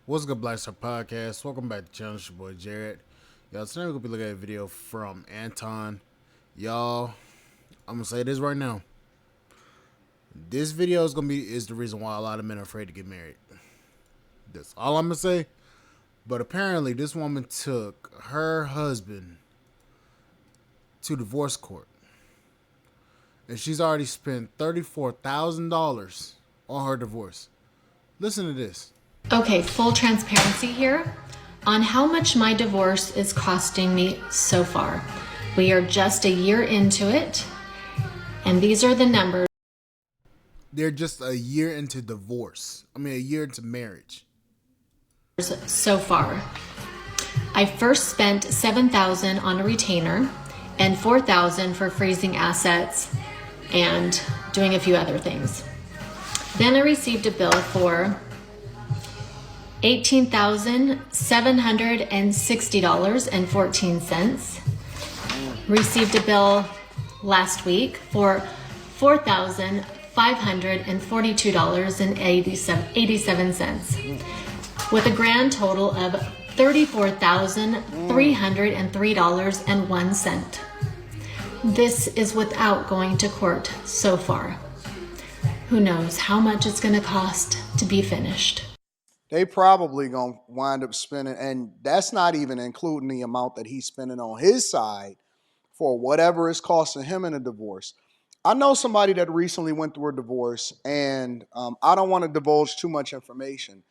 What's good, Black Star Podcast? Welcome back to the channel. It's your boy Jared. Y'all, today we're gonna be looking at a video from Anton. Y'all, I'm gonna say this right now. This video is the reason why a lot of men are afraid to get married. That's all I'm gonna say. But apparently, this woman took her husband to divorce court, and she's already spent $34,000 on her divorce. Listen to this. Okay, full transparency here on how much my divorce is costing me so far. We are just a year into it, and these are the numbers. They're just a year into divorce. A year into marriage. So far. I first spent $7,000 on a retainer and $4,000 for freezing assets and doing a few other things. Then I received a bill for $18,760.14. Received a bill last week for $4,542.87, with a grand total of $34,303.01. This is without going to court so far. Who knows how much it's going to cost to be finished. They probably going to wind up spending, and that's not even including the amount that he's spending on his side for whatever it's costing him in a divorce. I know somebody that recently went through a divorce, and I don't want to divulge too much information,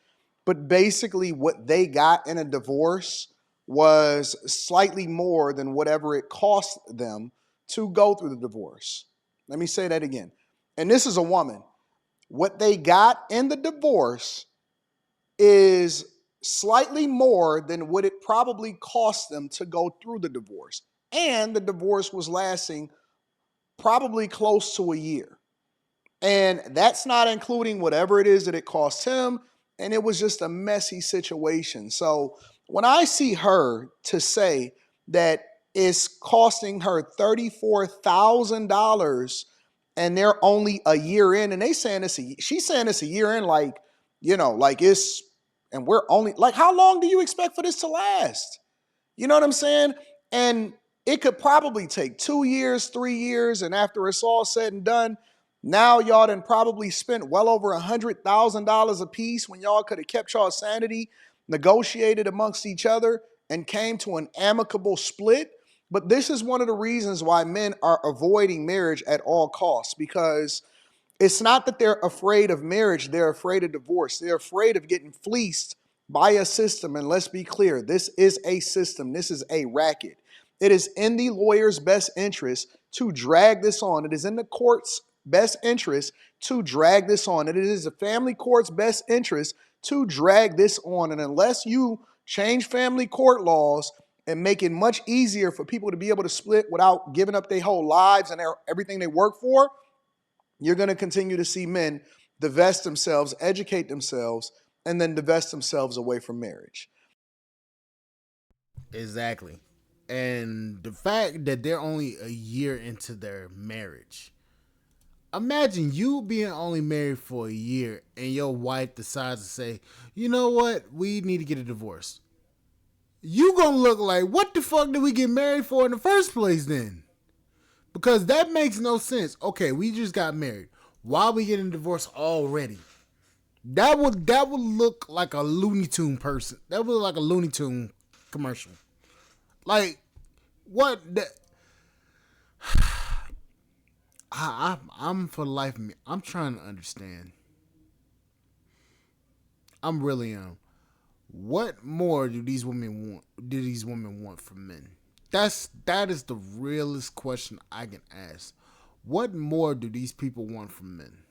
but basically what they got in a divorce was slightly more than whatever it cost them to go through the divorce. Let me say that again. And this is a woman. What they got in the divorce is slightly more than what it probably cost them to go through the divorce. And the divorce was lasting probably close to a year. And that's not including whatever it is that it cost him. And it was just a messy situation. So when I see her to say that it's costing her $34,000 and they're only a year in, and she's saying it's a year in, like it's, and we're only, like, how long do you expect for this to last? You know what I'm saying? And it could probably take 2 years, 3 years, and after it's all said and done, now y'all done probably spent well over $100,000 a piece when y'all could have kept y'all sanity, negotiated amongst each other, and came to an amicable split. But this is one of the reasons why men are avoiding marriage at all costs, because it's not that they're afraid of marriage, they're afraid of divorce. They're afraid of getting fleeced by a system. And let's be clear, this is a system. This is a racket. It is in the lawyer's best interest to drag this on. It is in the court's best interest to drag this on. And it is the family court's best interest to drag this on. And unless you change family court laws and make it much easier for people to be able to split without giving up their whole lives and everything they work for, you're going to continue to see men divest themselves, educate themselves, and then divest themselves away from marriage. Exactly. And the fact that they're only a year into their marriage. Imagine you being only married for a year and your wife decides to say, you know what, we need to get a divorce. You gonna look like, what the fuck did we get married for in the first place then? Because that makes no sense. Okay, we just got married. Why are we getting divorced already? That would look like a Looney Tune person. That would look like a Looney Tune commercial. Like, what? I'm for the life of me. I'm trying to understand. I'm really What more do these women want? Do these women want from men? That is the realest question I can ask. What more do these people want from men?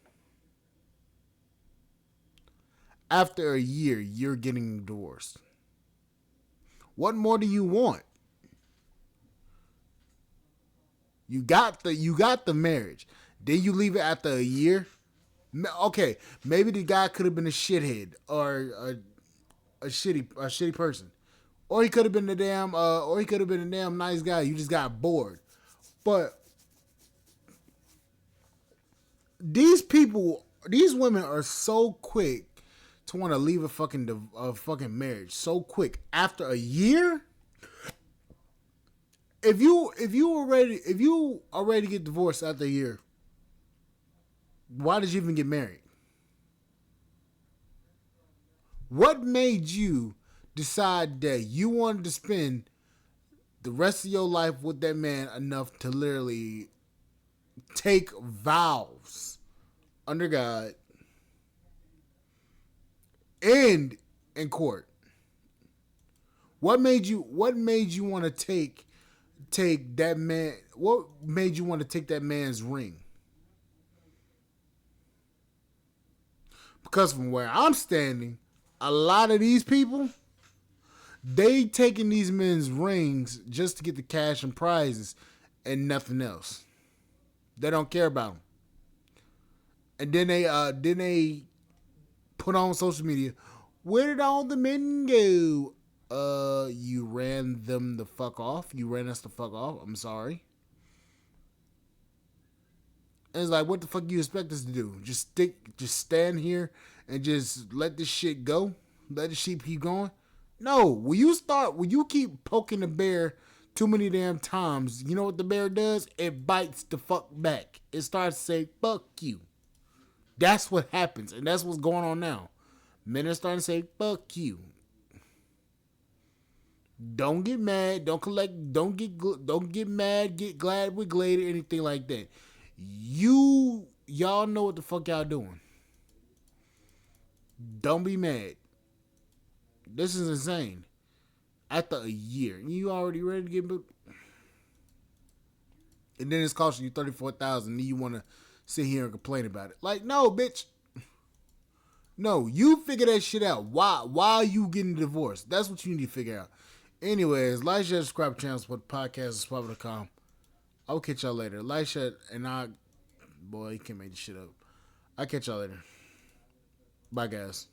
After a year, you're getting divorced. What more do you want? You got the marriage. Then you leave it after a year. Okay, maybe the guy could have been a shithead or a shitty person. Or he could have been a damn nice guy. You just got bored. But these women are so quick to want to leave a fucking marriage so quick after a year? If you already get divorced after a year, why did you even get married? What made you decide that you wanted to spend the rest of your life with that man enough to literally take vows under God and in court? What made you want to take that man? What made you want to take that man's ring? Because from where I'm standing, a lot of these people, they taking these men's rings just to get the cash and prizes and nothing else. They don't care about them. And then they put on social media, where did all the men go? You ran them the fuck off. You ran us the fuck off. I'm sorry. And it's like, what the fuck you expect us to do? Just stand here and just let this shit go? Let the sheep keep going? No. When you keep poking the bear too many damn times, you know what the bear does? It bites the fuck back. It starts to say, fuck you. That's what happens. And that's what's going on now. Men are starting to say, fuck you. Don't get mad. Don't get mad, get glad with Glade or anything like that. Y'all know what the fuck y'all doing. Don't be mad. This is insane. After a year, you already ready to get booked, and then it's costing you $34,000. And you want to sit here and complain about it? Like, no, bitch. No, you figure that shit out. Why are you getting divorced? That's what you need to figure out. Anyways, like, share, subscribe to channel, support the podcast, spot.com. I'll catch y'all later. Like, share, and boy, you can't make this shit up. I'll catch y'all later. Bye, guys.